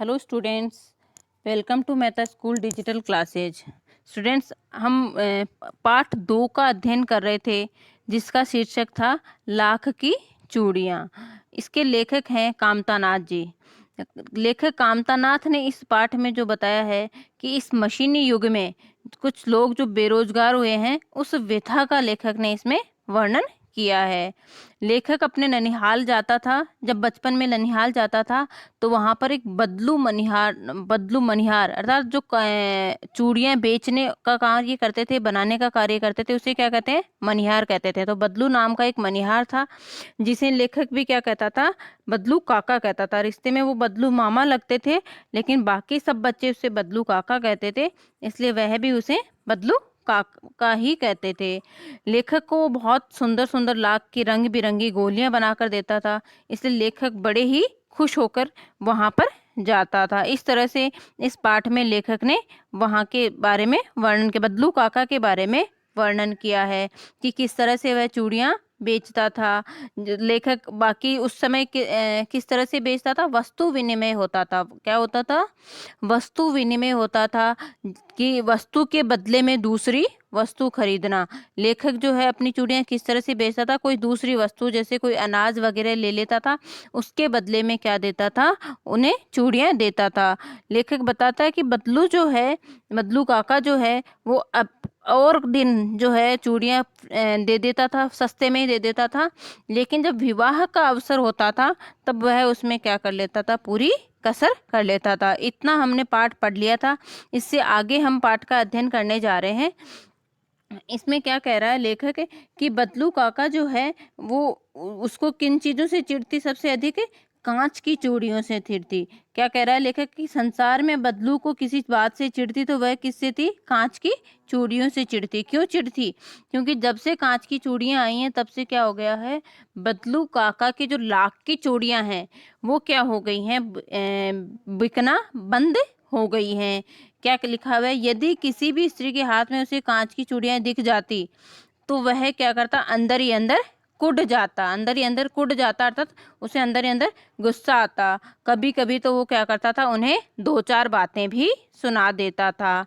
Hello students, welcome to Mehta school digital classes. Students, हम पाठ 2 का अध्ययन कर रहे थे जिसका शीर्षक था लाख की चूड़ियाँ। इसके लेखक हैं कामतानाथ जी। लेखक कामतानाथ ने इस पाठ में जो बताया है कि इस मशीनी युग में कुछ लोग जो बेरोजगार हुए हैं उस व्यथा का लेखक ने इसमें वर्णन किया है। लेखक अपने ननिहाल जाता था। जब बचपन में ननिहाल जाता था तो वहां पर एक बदलू मनिहार अर्थात जो चूड़ियां बेचने का कार्य करते थे, बनाने का कार्य करते थे, उसे क्या कहते हैं? मनिहार कहते थे। तो बदलू नाम का एक मनिहार था जिसे लेखक भी क्या कहता था? बदलू काका कहता था। रिश्ते में वो बदलू मामा लगते थे, लेकिन बाकी सब बच्चे उसे बदलू काका कहते थे, इसलिए वह भी उसे बदलू काका ही कहते थे। लेखक को वो बहुत सुंदर सुंदर लाख की रंग बिरंगी गोलियां बनाकर देता था, इसलिए लेखक बड़े ही खुश होकर वहां पर जाता था। इस तरह से इस पाठ में लेखक ने वहां के बारे में वर्णन के बदलू काका के बारे में वर्णन किया है कि किस तरह से वह चूड़ियां बेचता था। लेखक बाकी उस समय किस तरह से बेचता था? वस्तु विनिमय होता था। क्या होता था? वस्तु विनिमय होता था कि वस्तु के बदले में दूसरी वस्तु खरीदना। लेखक जो है अपनी चूड़ियां किस तरह से बेचता था? कोई दूसरी वस्तु जैसे कोई अनाज वगैरह ले लेता था, उसके बदले में क्या देता था? उन्हें चूड़ियां देता था। लेखक बताता है कि बदलू काका जो है वो अब और दिन जो है चूड़ियां दे देता था, सस्ते में ही दे देता था, लेकिन जब विवाह का अवसर होता था तब वह उसमें क्या कर लेता था? पूरी कसर कर लेता था। इतना हमने पाठ पढ़ लिया था। इससे आगे हम पाठ का अध्ययन करने जा रहे हैं। इसमें क्या कह रहा है लेखक कि बदलू काका जो है वो उसको किन चीजों से चिढ़ती सबसे अधिक? कांच की चूड़ियों से चिढ़ती। क्या कह रहा है लेखक कि संसार में बदलू को किसी बात से चिढ़ती तो वह किससे थी? कांच की चूड़ियों से चिढ़ती। क्यों चिढ़ती? क्योंकि जब से कांच की चूड़ियां आई हैं तब से क्या हो गया है? बदलू काका की जो लाख की चूड़ियां हैं वो क्या हो गई हैं? बिकना बंद हो गई हैं। क्या लिखा हुआ है? यदि किसी भी स्त्री के हाथ में उसे कांच की चूड़ियां दिख जाती तो वह क्या करता? अंदर ही अंदर कुढ़ जाता। अंदर ही अंदर कुढ़ जाता अर्थात उसे अंदर ही अंदर गुस्सा आता। कभी कभी तो वो क्या करता था? उन्हें 2-4 बातें भी सुना देता था।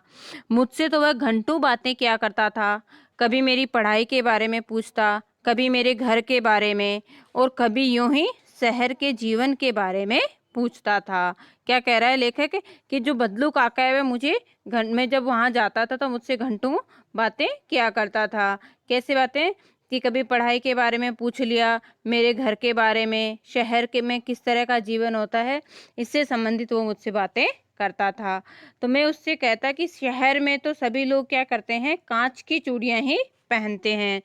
मुझसे तो वह घंटों बातें क्या करता था। कभी मेरी पढ़ाई के बारे में पूछता, कभी मेरे घर के बारे में, और कभी यूं ही शहर के जीवन के बारे में पूछता था। क्या कह रहा है लेखक कि जो बदलू काका है वह मुझे घर में जब वहां जाता था तो मुझसे घंटों बातें किया करता था। कैसे बातें? कि कभी पढ़ाई के बारे में पूछ लिया, मेरे घर के बारे में, शहर के में किस तरह का जीवन होता है, इससे संबंधित वो मुझसे बातें करता था। तो मैं उससे कहता कि शहर में तो सभी लोग क्या करते हैं? कांच की चूड़ियां ही पहनते हैं।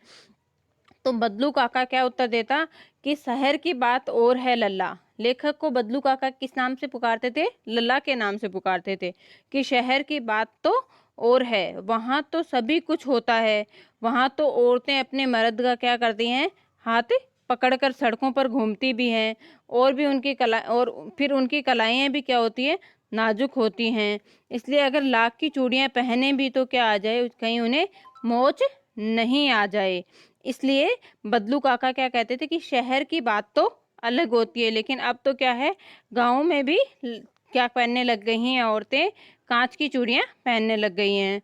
तो बदलू काका क्या उत्तर देता कि शहर की बात और है लल्ला। लेखक को बदलू काका किस नाम से पुकारते थे? लल्ला के नाम से पुकारते थे। कि शहर की बात तो और है, वहां तो सभी कुछ होता है। वहां तो औरतें अपने मर्द का क्या करती हैं? हाथ पकड़कर सड़कों पर घूमती भी हैं, और भी उनकी कला और फिर उनकी कलाइयाँ भी क्या होती है? नाजुक होती हैं। इसलिए अगर लाख की चूड़ियां पहने भी तो क्या आ जाए? कहीं उन्हें मोच नहीं आ जाए। इसलिए बदलू काका क्या कहते थे कि शहर की बात तो अलग होती है, लेकिन अब तो क्या है? गाँव में भी क्या पहनने लग गई हैं औरतें? कांच की चूड़ियां पहनने लग गई हैं।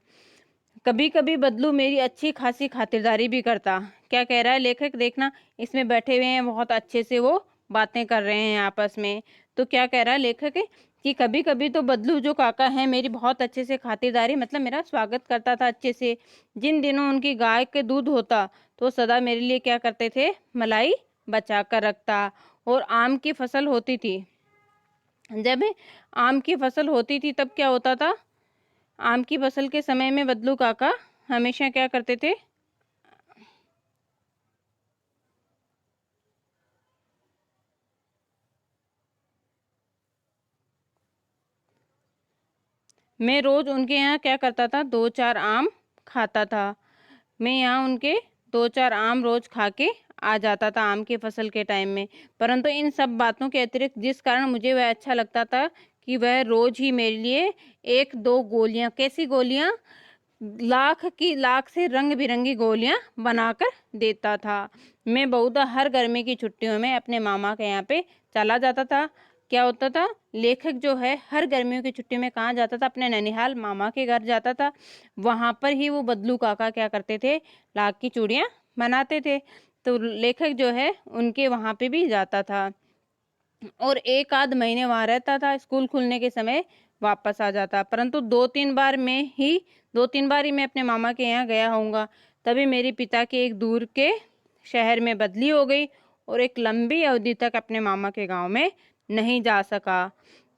कभी कभी बदलू मेरी अच्छी खासी खातिरदारी भी करता। क्या कह रहा है लेखक? देखना, इसमें बैठे हुए हैं, बहुत अच्छे से वो बातें कर रहे हैं आपस में। तो क्या कह रहा है लेखक कि कभी कभी तो बदलू जो काका है मेरी बहुत अच्छे से खातिरदारी मतलब मेरा स्वागत करता था अच्छे से। जिन दिनों उनकी गाय के दूध होता तो सदा मेरे लिए क्या करते थे? मलाई बचा कर रखता। और आम की फसल होती थी, जब आम की फसल होती थी तब क्या होता था? आम की फसल के समय में बदलू काका हमेशा क्या करते थे? मैं रोज उनके यहाँ क्या करता था? 2-4 आम खाता था। मैं यहाँ उनके 2-4 आम रोज खा के आ जाता था आम की फसल के टाइम में। परंतु इन सब बातों के अतिरिक्त जिस कारण मुझे वह अच्छा लगता था कि वह रोज ही मेरे लिए 1-2 गोलियां, कैसी गोलियां? लाख से रंग बिरंगी गोलियां बनाकर देता था। मैं बहुधा हर गर्मी की छुट्टियों में अपने मामा के यहाँ पे चला जाता था। क्या होता था, लेखक जो है हर गर्मियों की छुट्टी में कहाँ जाता था, अपने ननिहाल मामा के घर जाता था। वहाँ पर ही वो बदलू काका क्या करते थे, लाख की चूड़ियाँ बनाते थे। तो लेखक जो है उनके वहाँ पे भी जाता था और एक आध महीने वहाँ रहता था, स्कूल खुलने के समय वापस आ जाता। परंतु दो तीन बार ही मैं अपने मामा के यहाँ गया होऊंगा। तभी मेरे पिता के एक दूर के शहर में बदली हो गई और एक लंबी अवधि तक अपने मामा के गांव में नहीं जा सका।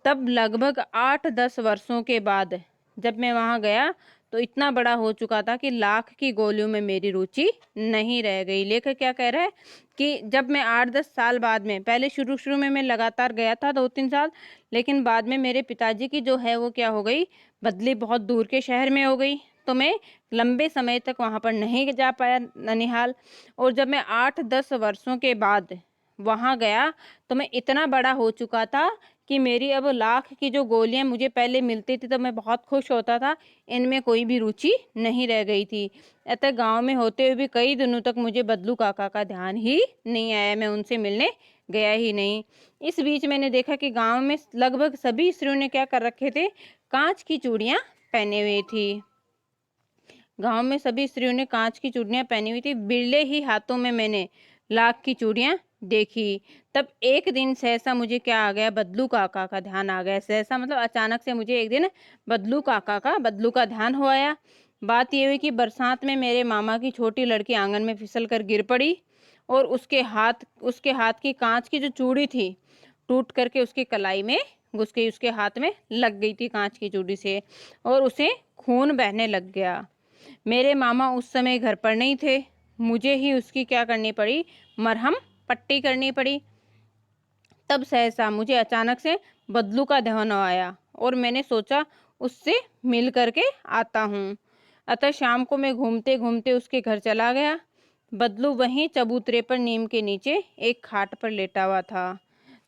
तब लगभग 8-10 वर्षों के बाद जब मैं वहां गया तो इतना बड़ा हो चुका था कि लाख की गोलियों में मेरी रुचि नहीं रह गई। लेखक क्या कह रहा है कि जब मैं 8-10 साल बाद में, पहले शुरू शुरू में मैं लगातार गया था 2-3 साल, लेकिन बाद में मेरे पिताजी की जो है वो क्या हो गई, बदली बहुत दूर के शहर में हो गई। तो मैं लंबे समय तक वहां पर नहीं जा पाया ननिहाल। और जब मैं 8-10 वर्षों के बाद वहां गया तो मैं इतना बड़ा हो चुका था कि मेरी अब लाख की जो गोलियां मुझे पहले मिलती थी तो मैं बहुत खुश होता था, इनमें कोई भी रुचि नहीं रह गई थी। अतः गांव में होते हुए भी कई दिनों तक मुझे बदलू काका का ध्यान ही नहीं आया, मैं उनसे मिलने गया ही नहीं। इस बीच मैंने देखा कि गांव में लगभग सभी स्त्रियों ने क्या कर रखे थे, कांच की चूड़ियां पहने हुए थी। गांव में सभी स्त्रियों ने कांच की चूड़ियां पहनी हुई थी, बिरले ही हाथों में मैंने लाख की चूड़ियां देखी। तब एक दिन सहसा मुझे क्या आ गया, बदलू काका का ध्यान आ गया। सहसा मतलब अचानक से मुझे एक दिन बदलू का ध्यान हो आया। बात यह हुई कि बरसात में मेरे मामा की छोटी लड़की आंगन में फिसल कर गिर पड़ी और उसके हाथ की कांच की जो चूड़ी थी टूट करके उसकी कलाई में घुस गई, उसके हाथ में लग गई थी कांच की चूड़ी से और उसे खून बहने लग गया। मेरे मामा उस समय घर पर नहीं थे, मुझे ही उसकी क्या करनी पड़ी, मरहम पट्टी करनी पड़ी। तब सहसा मुझे अचानक से बदलू का ध्यान आया और मैंने सोचा उससे मिल करके आता हूँ। अतः शाम को मैं घूमते घूमते उसके घर चला गया। बदलू वहीं चबूतरे पर नीम के नीचे एक खाट पर लेटा हुआ था।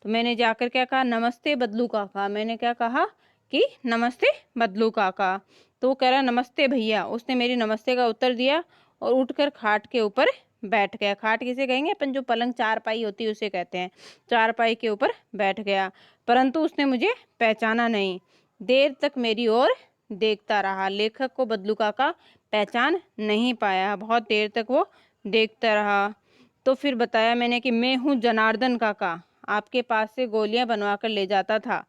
तो मैंने जाकर क्या कहा, नमस्ते बदलू काका। मैंने क्या कहा कि नमस्ते बदलू काका। तो वो कह रहा नमस्ते भैया। उसने मेरी नमस्ते का उत्तर दिया और उठकर खाट के ऊपर बैठ गया। खाट किसे कहेंगे अपन, जो पलंग चारपाई होती है उसे कहते हैं। चारपाई के ऊपर बैठ गया, परंतु उसने मुझे पहचाना नहीं। देर तक मेरी ओर देखता रहा। लेखक को बदलू काका पहचान नहीं पाया, बहुत देर तक वो देखता रहा। तो फिर बताया मैंने कि मैं हूँ जनार्दन काका, आपके पास से गोलियां बनवा कर ले जाता था।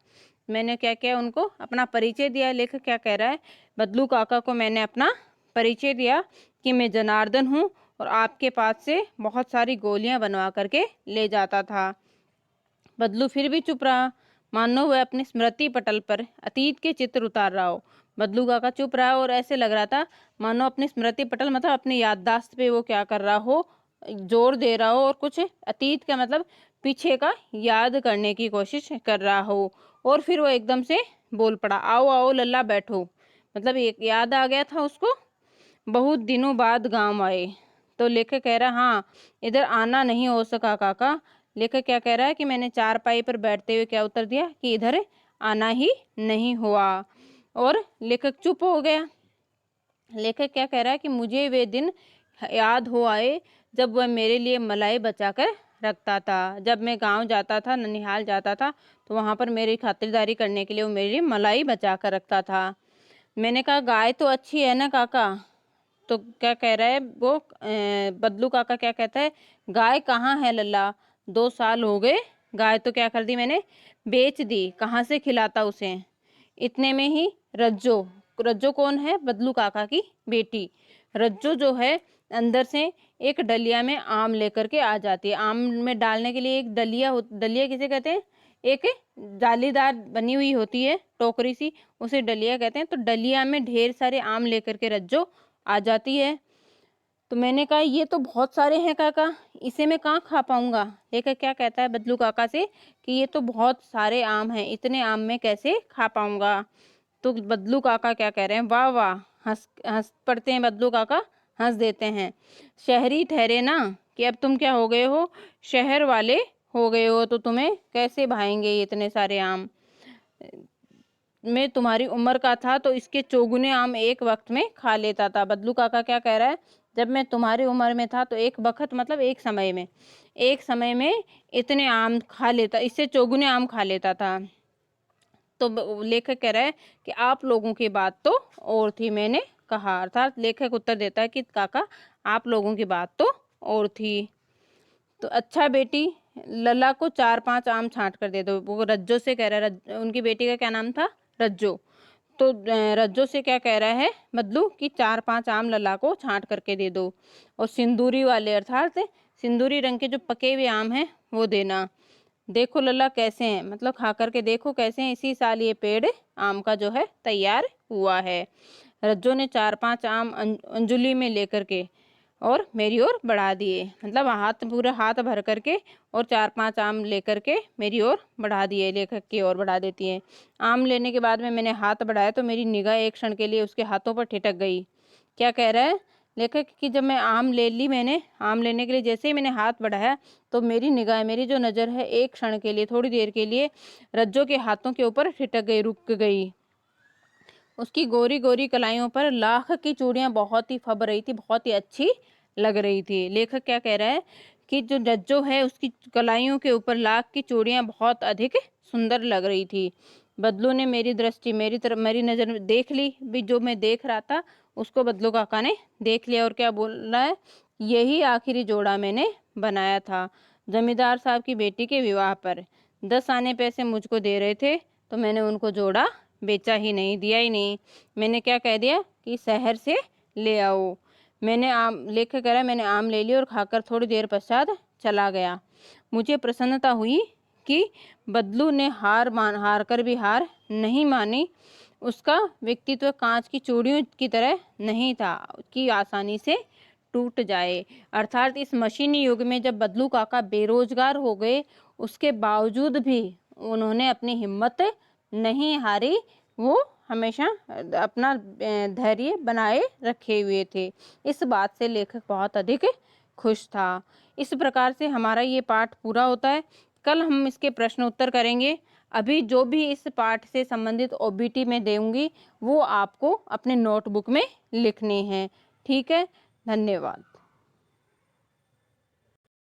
मैंने क्या किया, उनको अपना परिचय दिया। लेखक क्या कह रहा है, बदलू काका को मैंने अपना परिचय दिया कि मैं जनार्दन हूँ और आपके पास से बहुत सारी गोलियां बनवा करके ले जाता था। बदलू फिर भी चुप रहा, मानो वह अपने स्मृति पटल पर अतीत के चित्र उतार रहा हो। बदलू काका चुप रहा और ऐसे लग रहा था मानो अपने स्मृति पटल मतलब अपनी याददाश्त पे वो क्या कर रहा हो, जोर दे रहा हो और कुछ अतीत का मतलब पीछे का याद करने की कोशिश कर रहा हो। और फिर वो एकदम से बोल पड़ा, आओ आओ लल्ला बैठो। मतलब एक याद आ गया था उसको, बहुत दिनों बाद गांव आए। तो लेखक कह रहा, हाँ इधर आना नहीं हो सका काका। लेखक क्या कह रहा है कि मैंने चारपाई पर बैठते हुए क्या उत्तर दिया कि इधर आना ही नहीं हुआ। और लेखक चुप हो गया। लेखक क्या कह रहा है कि मुझे वे दिन याद हो आए जब वह मेरे लिए मलाई बचाकर रखता था। जब मैं गांव जाता था, ननिहाल जाता था, तो वहां पर मेरी खातिरदारी करने के लिए वो मेरे लिए मलाई बचा कर रखता था। मैंने कहा गाय तो अच्छी है ना काका। तो क्या कह रहा है वो, बदलू काका क्या कहता है, गाय कहाँ है लल्ला, 2 साल हो गए, गाय तो क्या कर दी मैंने, बेच दी, कहाँ से खिलाता उसे। इतने में ही रज्जो, रज्जो कौन है, बदलू काका की बेटी, रज्जो जो है अंदर से एक डलिया में आम लेकर के आ जाती है। आम में डालने के लिए एक डलिया डलिया किसे कहते हैं, एक जालीदार बनी हुई होती है टोकरी सी, उसे डलिया कहते हैं। तो डलिया में ढेर सारे आम लेकर के रज्जो आ जाती है। तो मैंने कहा ये तो बहुत सारे हैं काका, इसे मैं कहाँ खा पाऊंगा। लेकर क्या कहता है बदलू काका से कि ये तो बहुत सारे आम हैं, इतने आम मैं कैसे खा पाऊंगा। तो बदलू काका क्या कह रहे हैं, वाह वाह, हंस हंस पड़ते हैं बदलू काका, हंस देते हैं। शहरी ठहरे ना कि अब तुम क्या हो गए हो, शहर वाले हो गए हो, तो तुम्हें कैसे भाएंगे ये इतने सारे आम। मैं तुम्हारी उम्र का था तो इसके चौगुने आम एक वक्त में खा लेता था। बदलू काका क्या कह रहा है, जब मैं तुम्हारी उम्र में था तो एक वक्त मतलब एक समय में इतने आम खा लेता, इससे चौगुने आम खा लेता था। तो लेखक कह रहा है कि आप लोगों की बात तो और थी, मैंने कहा। अर्थात लेखक उत्तर देता है कि काका आप लोगों की बात तो और थी। तो अच्छा बेटी, लला को 4-5 आम छांट कर दे दो। वो रज्जो से कह रहा है, उनकी बेटी का क्या नाम था, रज्जो। तो रज्जो से क्या कह रहा है बदलू कि 4-5 आम लला को छांट करके दे दो, और सिंदूरी वाले अर्थात सिंदूरी रंग के जो पके हुए आम हैं वो देना। देखो लला कैसे हैं, मतलब खा करके देखो कैसे हैं, इसी साल ये पेड़ आम का जो है तैयार हुआ है। रज्जो ने 4-5 आम अंजुली में लेकर के और मेरी ओर बढ़ा दिए, मतलब पूरा हाथ भर करके और 4-5 आम लेकर के मेरी ओर बढ़ा दिए, लेखक की ओर बढ़ा देती है। आम लेने के बाद में मैंने हाथ बढ़ाया तो मेरी निगाह एक क्षण के लिए उसके हाथों पर ठिठक गई। क्या कह रहा है लेखक कि जब मैं आम ले ली, मैंने आम लेने के लिए जैसे ही मैंने हाथ बढ़ाया तो मेरी निगाह, मेरी जो नज़र है एक क्षण के लिए, थोड़ी देर के लिए रज्जो के हाथों के ऊपर ठिठक गई, रुक गई। उसकी गोरी गोरी कलाइयों पर लाख की चूड़ियां बहुत ही फब रही थी, बहुत ही अच्छी लग रही थी। लेखक क्या कह रहा है कि जो रज्जो है उसकी कलाइयों के ऊपर लाख की चूड़ियां बहुत अधिक सुंदर लग रही थी। बदलू ने मेरी दृष्टि, मेरी तरफ, मेरी नज़र में देख ली भी, जो मैं देख रहा था उसको बदलू काका ने देख लिया और क्या बोल रहा है, यही आखिरी जोड़ा मैंने बनाया था जमींदार साहब की बेटी के विवाह पर। 10 आने पैसे मुझको दे रहे थे तो मैंने उनको जोड़ा बेचा ही नहीं, दिया ही नहीं। मैंने क्या कह दिया कि शहर से ले आओ। मैंने आम, लेखक कह रहा है, मैंने आम ले लिया और खाकर थोड़ी देर पश्चात चला गया। मुझे प्रसन्नता हुई कि बदलू ने हार कर भी हार नहीं मानी। उसका व्यक्तित्व कांच की चूड़ियों की तरह नहीं था कि आसानी से टूट जाए। अर्थात इस मशीनी युग में जब बदलू काका बेरोजगार हो गए, उसके बावजूद भी उन्होंने अपनी हिम्मत नहीं हारी। वो हमेशा अपना धैर्य बनाए रखे हुए थे। इस बात से लेखक बहुत अधिक खुश था। इस प्रकार से हमारा ये पाठ पूरा होता है। कल हम इसके प्रश्न उत्तर करेंगे। अभी जो भी इस पाठ से संबंधित ओबीटी में दूंगी वो आपको अपने नोटबुक में लिखने हैं। ठीक है, धन्यवाद।